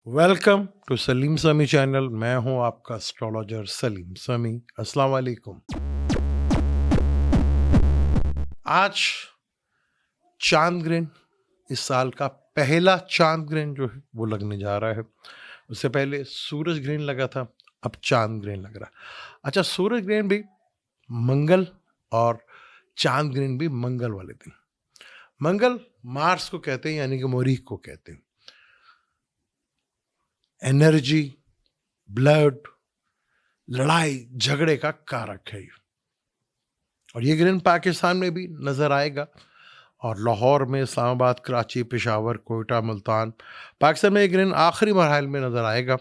Welcome to Salim समी channel. मैं हूं आपका एस्ट्रोलॉजर सलीम समी। अस्सलाम वालेकुम। आज चांद ग्रहण, इस साल का पहला चांद ग्रहण जो है वो लगने जा रहा है। उससे पहले सूरज ग्रहण लगा था, अब चांद ग्रहण लग रहा। अच्छा, सूरज ग्रहण भी मंगल और चांद ग्रहण भी मंगल वाले दिन। मंगल मार्स को कहते हैं, यानी कि मरीख को कहते हैं। एनर्जी, ब्लड, लड़ाई झगड़े का कारक है ये। और ये ग्रहण पाकिस्तान में भी नज़र आएगा, और लाहौर में, इस्लामाबाद, कराची, पेशावर, कोयटा, मुल्तान, पाकिस्तान में ये ग्रहण आखिरी मरहल में नज़र आएगा।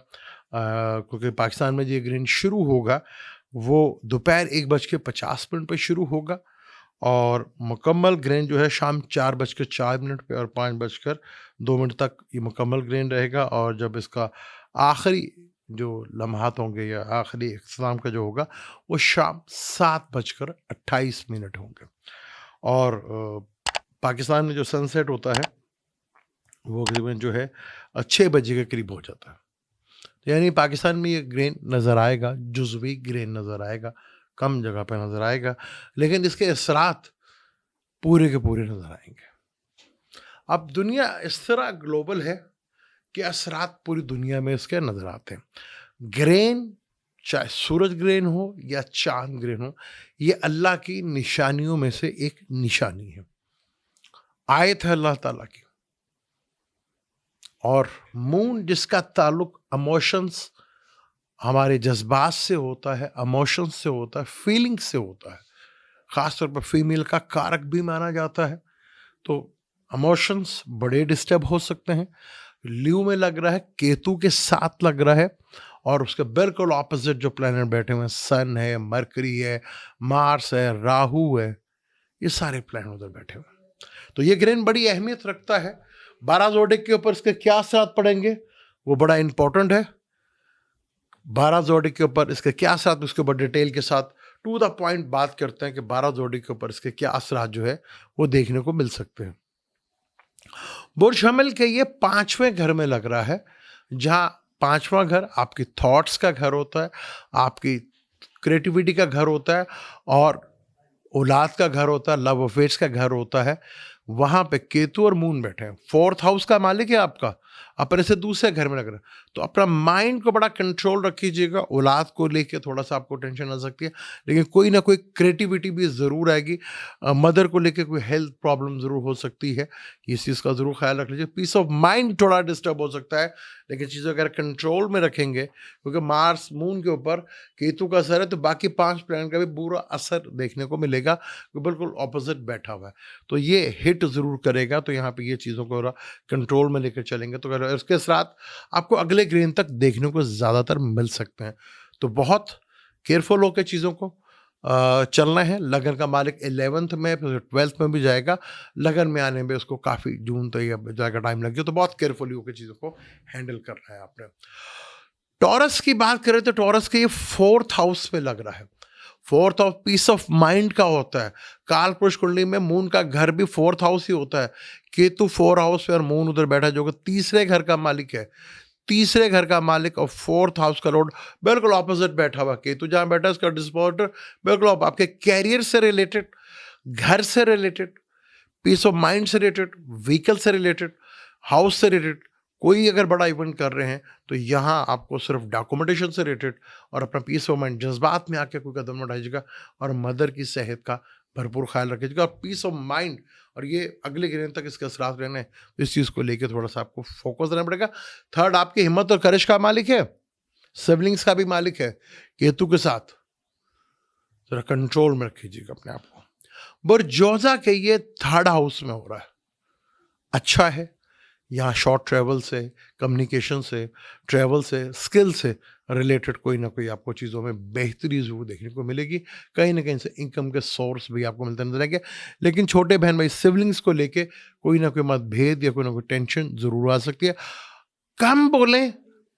क्योंकि पाकिस्तान में ये ग्रहण शुरू होगा वो दोपहर 1:50 पे शुरू होगा, और मुकम्मल ग्रहण जो है शाम 4:04 पे और 5:02 तक ये मुकम्मल ग्रहण रहेगा। और जब इसका आखिरी जो लम्हात होंगे या आखिरी इख्तिताम का जो होगा वो शाम 7:28 होंगे। और पाकिस्तान में जो सनसेट होता है वो करीबन जो है 6 बजे के करीब हो जाता है। तो यानी पाकिस्तान में ये ग्रहण नज़र आएगा, जुज़वी ग्रहण नज़र आएगा, कम जगह पे नज़र आएगा, लेकिन इसके असरात पूरे के पूरे नज़र आएंगे। अब दुनिया इस तरह ग्लोबल है कि असरात पूरी दुनिया में इसके नज़र आते हैं। ग्रहण, चाहे सूरज ग्रहण हो या चांद ग्रहण हो, ये अल्लाह की निशानियों में से एक निशानी है, आयत है अल्लाह ताला की। और मून जिसका ताल्लुक इमोशंस, हमारे जज्बात से होता है, इमोशंस से होता है, फीलिंग्स से होता है, ख़ास तौर पर फीमेल का कारक भी माना जाता है। तो इमोशंस बड़े डिस्टर्ब हो सकते हैं। ल्यू में लग रहा है, केतु के साथ लग रहा है, और उसके बिल्कुल ऑपोजिट जो प्लैनेट बैठे हुए हैं, सन है, मरकरी है, मार्स है, राहु है, ये सारे प्लैनेट उधर बैठे हुए हैं। तो ये ग्रहण बड़ी अहमियत रखता है। 12 जोडिक के ऊपर इसके क्या असरात पड़ेंगे वो बड़ा इंपॉर्टेंट है। 12 जोडिक के ऊपर इसके क्या असरात, उसके ऊपर डिटेल के साथ टू द पॉइंट बात करते हैं कि 12 जोडिक के ऊपर इसके क्या असरात जो है वो देखने को मिल सकते हैं। बुर्ज हमल के ये 5वें घर में लग रहा है, जहां 5वां घर आपकी थॉट्स का घर होता है, आपकी क्रिएटिविटी का घर होता है, और औलाद का घर होता है, लव अफेयर्स का घर होता है। वहां पे केतु और मून बैठे हैं। 4th हाउस का मालिक है आपका, अपने से दूसरे घर में लग रहा है। तो अपना माइंड को बड़ा कंट्रोल रखिएगा। औलाद को लेके थोड़ा सा आपको टेंशन आ सकती है, लेकिन कोई ना कोई क्रिएटिविटी भी ज़रूर आएगी। मदर को लेके कोई हेल्थ प्रॉब्लम ज़रूर हो सकती है, इस चीज़ का ज़रूर ख्याल रख लीजिए। पीस ऑफ माइंड थोड़ा डिस्टर्ब हो सकता है, लेकिन चीज़ें अगर कंट्रोल में रखेंगे, क्योंकि मार्स मून के ऊपर केतु का असर है, तो बाकी 5 प्लैनेट का भी बुरा असर देखने को मिलेगा, जो बिल्कुल ऑपोजिट बैठा हुआ है। तो ये हिट ज़रूर करेगा। तो यहाँ पे ये चीज़ों को कंट्रोल में लेकर चलेंगे तो अगर इसके साथ आपको अगले ग्रहण तक देखने को ज़्यादातर मिल सकते हैं। तो बहुत केयरफुल होकर चीज़ों को चलना है। लगन का मालिक 11th में, फिर 12th में भी जाएगा। लगन में आने में उसको काफ़ी जून तक या जुलाई का टाइम लग जाए, तो बहुत केयरफुली होकर चीज़ों को हैंडल करना है आपने। टॉरस की बात करें तो टॉरस के ये 4th हाउस में लग रहा है। 4th of peace of mind का होता है। काल पुरुष कुंडली में मून का घर भी 4th हाउस ही होता है। केतु 4 हाउस पे और मून उधर बैठा, जो कि तीसरे घर का मालिक है। तीसरे घर का मालिक और 4th हाउस का लॉर्ड बिल्कुल ऑपोजिट बैठा हुआ। केतु जहाँ बैठा है उसका डिस्पोर्टर बिल्कुल आपके कैरियर से रिलेटेड, घर से रिलेटेड, पीस ऑफ माइंड से रिलेटेड, व्हीकल से रिलेटेड, हाउस से रिलेटेड कोई अगर बड़ा इवेंट कर रहे हैं, तो यहाँ आपको सिर्फ डॉक्यूमेंटेशन से रिलेटेड और अपना पीस ऑफ माइंड, जज्बात में आके कोई कदम उठाइएगा, और मदर की सेहत का भरपूर ख्याल रखिएगा। और पीस ऑफ माइंड, और ये अगले ग्रहण तक इसके असरात रहने हैं, तो इस चीज़ को लेकर थोड़ा सा आपको फोकस रहना पड़ेगा। 3rd आपकी हिम्मत और करिश का मालिक है, सिबलिंग्स का भी मालिक है केतु के साथ। जरा कंट्रोल में रखिएगा अपने आप को। बुर्जोजा के ये 3rd हाउस में हो रहा है, अच्छा है। यहाँ शॉर्ट ट्रैवल से, कम्युनिकेशन से, ट्रैवल से, स्किल से रिलेटेड कोई ना कोई आपको चीज़ों में बेहतरी ज़रूर देखने को मिलेगी। कहीं ना कहीं से इनकम के सोर्स भी आपको मिलते नजर आएंगे। लेकिन छोटे बहन भाई सिबलिंग्स को लेके कोई ना कोई मतभेद या कोई ना कोई टेंशन ज़रूर आ सकती है। कम बोलें,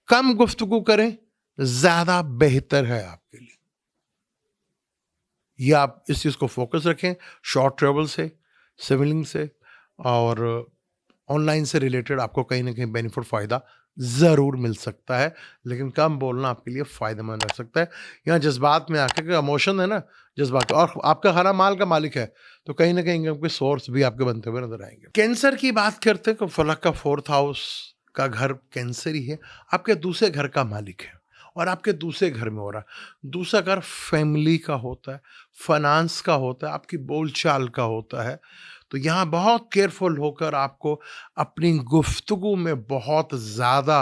कम गुफ्तगू करें, ज़्यादा बेहतर है आपके लिए। ये आप इस चीज़ को फोकस रखें। शॉर्ट ट्रैवल से, सिबलिंग से और ऑनलाइन से रिलेटेड आपको कहीं ना कहीं बेनिफिट फ़ायदा ज़रूर मिल सकता है, लेकिन कम बोलना आपके लिए फ़ायदेमंद रह सकता है। यहाँ जज़्बात में आके कि इमोशन है ना, जज़्बात और आपका खाना माल का मालिक है, तो कहीं न कहीं इनकम के सोर्स भी आपके बनते हुए नज़र आएँगे। कैंसर की बात करते हैं तो फलक का 4th हाउस का घर कैंसर ही है, आपके दूसरे घर का मालिक है और आपके दूसरे घर में हो रहा है। दूसरा घर फैमिली का होता है, फाइनेंस का होता है, आपकी बोलचाल का होता है। तो यहाँ बहुत केयरफुल होकर आपको अपनी गुफ्तगू में बहुत ज़्यादा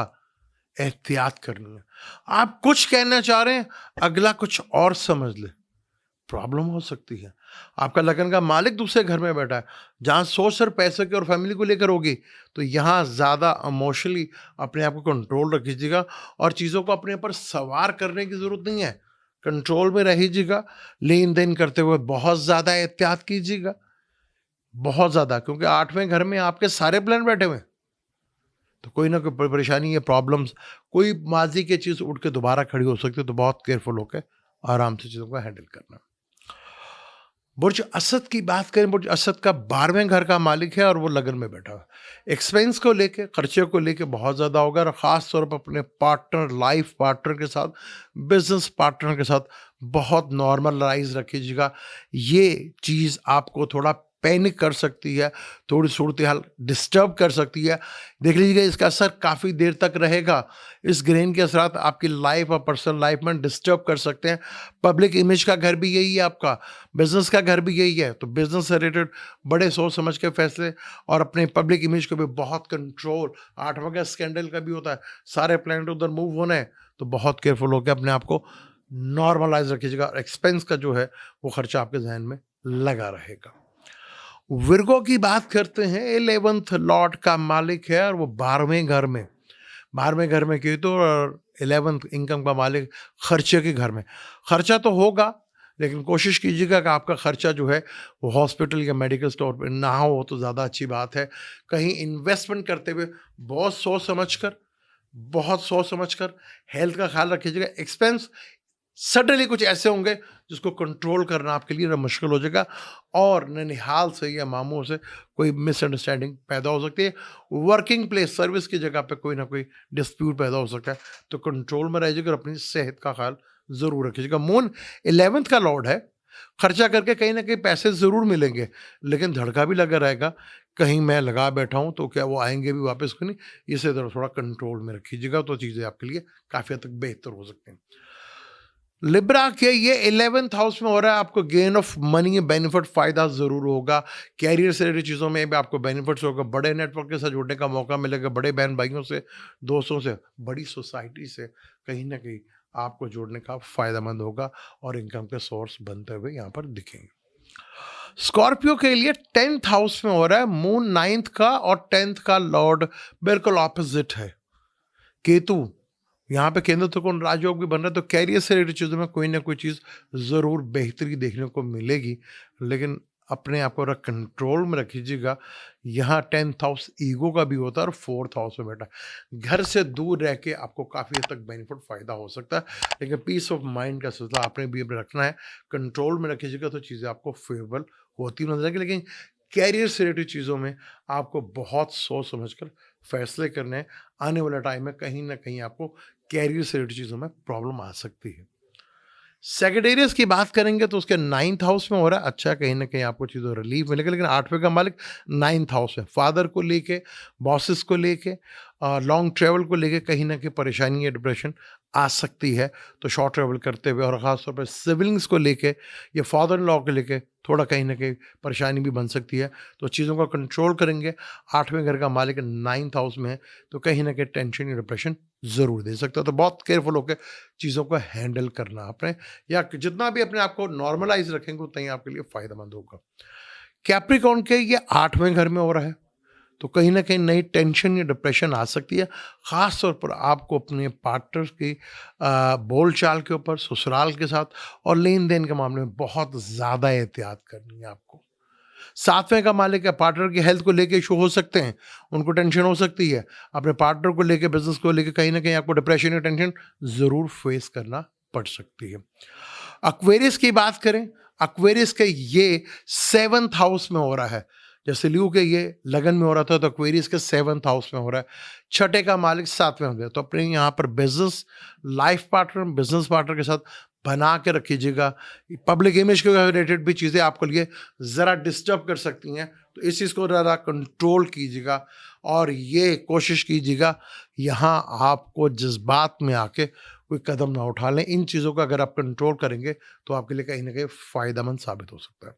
एहतियात करनी है। आप कुछ कहना चाह रहे हैं, अगला कुछ और समझ ले, प्रॉब्लम हो सकती है। आपका लगन का मालिक दूसरे घर में बैठा है, जहाँ सोच सिर्फ पैसे की और फैमिली को लेकर होगी, तो यहाँ ज़्यादा इमोशनली अपने आप को कंट्रोल रखिएगा और चीज़ों को अपने ऊपर सवार करने की ज़रूरत नहीं है। कंट्रोल में रहिएगा, लेन-देन करते हुए बहुत ज़्यादा एहतियात कीजिएगा, बहुत ज़्यादा, क्योंकि 8वें घर में आपके सारे प्लान बैठे हुए हैं। तो कोई ना कोई परेशानी या प्रॉब्लम्स, कोई माज़ी की चीज़ उठ के दोबारा खड़ी हो सकती है, तो बहुत केयरफुल होके आराम से चीज़ों को हैंडल करना। बुर्ज असद की बात करें, बुर्ज असद का 12वें घर का मालिक है और वो लगन में बैठा हुआ है। एक्सपेंस को लेके, खर्चे को लेके बहुत ज़्यादा होगा और ख़ास तौर पर अपने पार्टनर, लाइफ पार्टनर के साथ, बिजनेस पार्टनर के साथ बहुत नॉर्मलाइज रखिएगा। ये चीज़ आपको थोड़ा पैनिक कर सकती है, थोड़ी सूरत हाल डिस्टर्ब कर सकती है। देख लीजिएगा इसका असर काफ़ी देर तक रहेगा। इस ग्रहण के असरात आपकी लाइफ और पर्सनल लाइफ में डिस्टर्ब कर सकते हैं। पब्लिक इमेज का घर भी यही है आपका, बिजनेस का घर भी यही है, तो बिजनेस से रिलेटेड बड़े सोच समझ के फैसले और अपने पब्लिक इमेज को भी बहुत कंट्रोल। 8वां का स्कैंडल का भी होता है, सारे प्लैनेट उधर मूव होने हैं, तो बहुत केयरफुल होकर अपने आप को नॉर्मलाइज रखिएगा और एक्सपेंस का जो है वो खर्चा आपके जहन में लगा रहेगा। विर्गो की बात करते हैं, 11th लॉर्ड का मालिक है और वो 12वें घर में क्यों, तो 11th इनकम का मालिक खर्चे के घर में। खर्चा तो होगा, लेकिन कोशिश कीजिएगा कि आपका खर्चा जो है वो हॉस्पिटल या मेडिकल स्टोर पे ना हो, तो ज़्यादा अच्छी बात है। कहीं इन्वेस्टमेंट करते हुए बहुत सोच समझ कर हेल्थ का ख्याल रखिएगा। एक्सपेंस सडनली कुछ ऐसे होंगे जिसको कंट्रोल करना आपके लिए मुश्किल हो जाएगा और ननिहाल से या मामू से कोई मिसअंडरस्टैंडिंग पैदा हो सकती है। वर्किंग प्लेस, सर्विस की जगह पे कोई ना कोई डिस्प्यूट पैदा हो सकता है, तो कंट्रोल में रहिएगा और अपनी सेहत का ख्याल ज़रूर रखिएगा। मून 11th का लॉर्ड है, खर्चा करके कहीं ना कहीं पैसे ज़रूर मिलेंगे, लेकिन धड़का भी लगा रहेगा, कहीं मैं लगा बैठा हूँ तो क्या वो आएंगे भी वापस को नहीं। इसे थोड़ा कंट्रोल में रखिएगा, तो चीज़ें आपके लिए काफ़ी हद तक बेहतर हो सकती हैं। लिब्रा के ये 11th हाउस में हो रहा है, आपको गेन ऑफ मनी, बेनिफिट, फ़ायदा ज़रूर होगा। कैरियर से रिलेटेड चीज़ों में भी आपको बेनिफिट्स होगा, बड़े नेटवर्क के साथ जुड़ने का मौका मिलेगा, बड़े बहन भाइयों से, दोस्तों से, बड़ी सोसाइटी से कहीं ना कहीं आपको जुड़ने का फ़ायदेमंद होगा और इनकम के सोर्स बनते हुए यहाँ पर दिखेंगे। स्कॉर्पियो के लिए 10th हाउस में हो रहा है, मून 9th का और 10th का लॉर्ड बिल्कुल ऑपोजिट है, केतु। यहाँ पे केंद्र त्रिकोण राजयोग भी बन रहा है, तो कैरियर से रिलेटेड चीज़ों में कोई ना कोई चीज़ ज़रूर बेहतरी देखने को मिलेगी, लेकिन अपने आप को कंट्रोल में रखिएगा। यहाँ 10th हाउस ईगो का भी होता है और 4th हाउस में बैठा है। घर से दूर रह के आपको काफ़ी हद तक बेनिफिट फ़ायदा हो सकता है, लेकिन पीस ऑफ माइंड का सिलसिला आपने भी रखना है, कंट्रोल में रखिएगा, तो चीज़ें आपको फेवरेबल होती नजर आएगी। लेकिन कैरियर से रिलेटेड चीज़ों में आपको बहुत सोच समझ कर फैसले करने हैं। आने वाला टाइम में कहीं ना कहीं आपको कैरियर से रिलेटेड चीज़ों में प्रॉब्लम आ सकती है। सेक्रेटेरियस की बात करेंगे तो उसके 9th हाउस में हो रहा है, अच्छा, कहीं ना कहीं आपको चीज़ों रिलीफ मिलेगा, लेकिन 8वें का मालिक 9th हाउस में, फादर को लेके, बॉसेस को लेके, लॉन्ग ट्रैवल को लेके कहीं ना कहीं परेशानी या डिप्रेशन आ सकती है। तो शॉर्ट ट्रैवल करते हुए और ख़ासतौर पर सिबलिंग्स को लेके या फादर इन लॉ को लेके थोड़ा कहीं ना कहीं परेशानी भी बन सकती है, तो चीज़ों का कंट्रोल करेंगे। 8वें घर का मालिक 9th हाउस में है, तो कहीं ना कहीं टेंशन या डिप्रेशन ज़रूर दे सकता है, तो बहुत केयरफुल होकर चीज़ों को हैंडल करना आपने, या जितना भी अपने आप को नॉर्मलाइज रखेंगे उतना ही आपके लिए फ़ायदेमंद होगा। कैप्रिकॉर्न के ये 8वें घर में हो रहा है, तो कहीं ना कहीं नई टेंशन या डिप्रेशन आ सकती है। ख़ास तौर पर आपको अपने पार्टनर की बोलचाल के ऊपर, ससुराल के साथ और लेन देन के मामले में बहुत ज़्यादा एहतियात करनी है आपको। 7वें का मालिक है, पार्टनर की हेल्थ को लेके इशू हो सकते हैं, उनको टेंशन हो सकती है, अपने पार्टनर को लेके, बिजनेस को लेके कहीं ना कहीं आपको डिप्रेशन या टेंशन ज़रूर फेस करना पड़ सकती है। एक्वेरियस की बात करें, एक्वेरियस के ये 7th हाउस में हो रहा है, जैसे ल्यू के ये लगन में हो रहा था तो एक्वेरियस के 7th हाउस में हो रहा है, छठे का मालिक 7वें हो गया। तो अपने यहाँ पर business life partner, business partner के साथ बना के रखिएगा। पब्लिक इमेज के रिलेटेड भी चीज़ें आपको लिए ज़रा डिस्टर्ब कर सकती हैं, तो इस चीज़ को ज़रा कंट्रोल कीजिएगा और ये कोशिश कीजिएगा यहाँ आपको जज्बात में आके कोई कदम ना उठा लें। इन चीज़ों का अगर आप कंट्रोल करेंगे तो आपके लिए कहीं न कहीं फ़ायदेमंद साबित हो सकता है।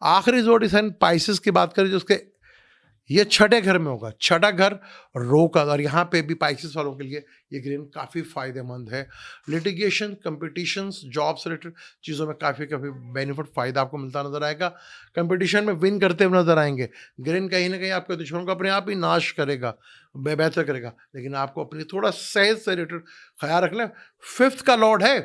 आखिरी ज़ोडिक साइन पाइसेस की बात करें जो उसके ये छठे घर में होगा। छठा घर रो का, और यहाँ पे भी पाइसेस वालों के लिए ये ग्रेन काफ़ी फ़ायदेमंद है। लिटिगेशन, कॉम्पिटिशन्स, जॉब से रिलेटेड चीज़ों में काफ़ी बेनिफिट फ़ायदा आपको मिलता नज़र आएगा। कॉम्पिटिशन में विन करते हुए नज़र आएंगे। ग्रेन कहीं न कहीं आपके दुश्मनों को अपने आप ही नाश करेगा, बेहतर करेगा, लेकिन आपको अपनी थोड़ा सेहत से रिलेटेड ख्याल रखना है। 5th का लॉर्ड है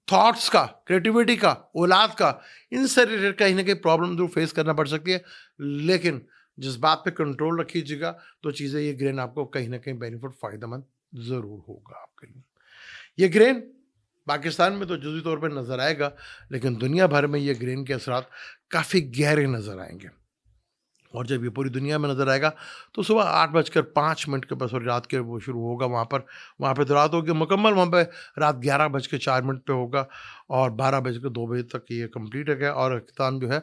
थॉट्स का, क्रिएटिविटी का, औलाद का, इनसे रिलेटेड कहीं न कहीं प्रॉब्लम ज़रूर फेस करना पड़ सकती है, लेकिन जिस बात पे कंट्रोल रखिएगा तो चीज़ें ये ग्रेन आपको कहीं न कहीं बेनिफिट फ़ायदेमंद ज़रूर होगा आपके लिए। ये ग्रेन पाकिस्तान में तो जुज़वी तौर पे नज़र आएगा, लेकिन दुनिया भर में ये ग्रेन के असरात काफ़ी गहरे नज़र आएँगे। और जब ये पूरी दुनिया में नज़र आएगा तो सुबह 8:05 के बस, और रात के वो शुरू होगा वहाँ पे तो रात होगी मुकम्मल, वहाँ पे रात 11:04 पे होगा और 12:02 तक ये कंप्लीट है गया, और अख्ताम जो है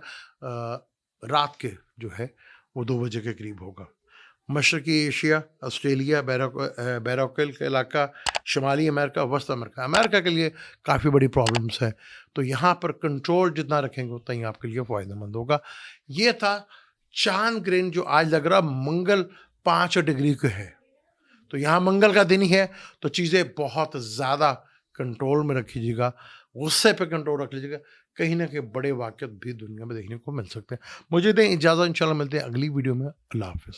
रात के जो है वो 2 बजे के करीब होगा। मशरक़ी एशिया, ऑस्ट्रेलिया, बैरोकल का इलाका, शुमाली अमेरिका, वस्त अमेरिका, अमेरिका के लिए काफ़ी बड़ी प्रॉब्लम्स है। तो यहाँ पर कंट्रोल जितना रखेंगे उतना ही आपके लिए फ़ायदेमंद होगा। ये था चांद ग्रेन जो आज लग रहा मंगल 5 डिग्री के है, तो यहाँ मंगल का दिन ही है, तो चीज़ें बहुत ज़्यादा कंट्रोल में रखिएगा, गुस्से पे कंट्रोल रख लीजिएगा। कहीं ना कहीं बड़े वाक़यात भी दुनिया में देखने को मिल सकते हैं। मुझे दें इजाज़त, इंशाल्लाह मिलते हैं अगली वीडियो में। अल्लाह हाफ़िज़।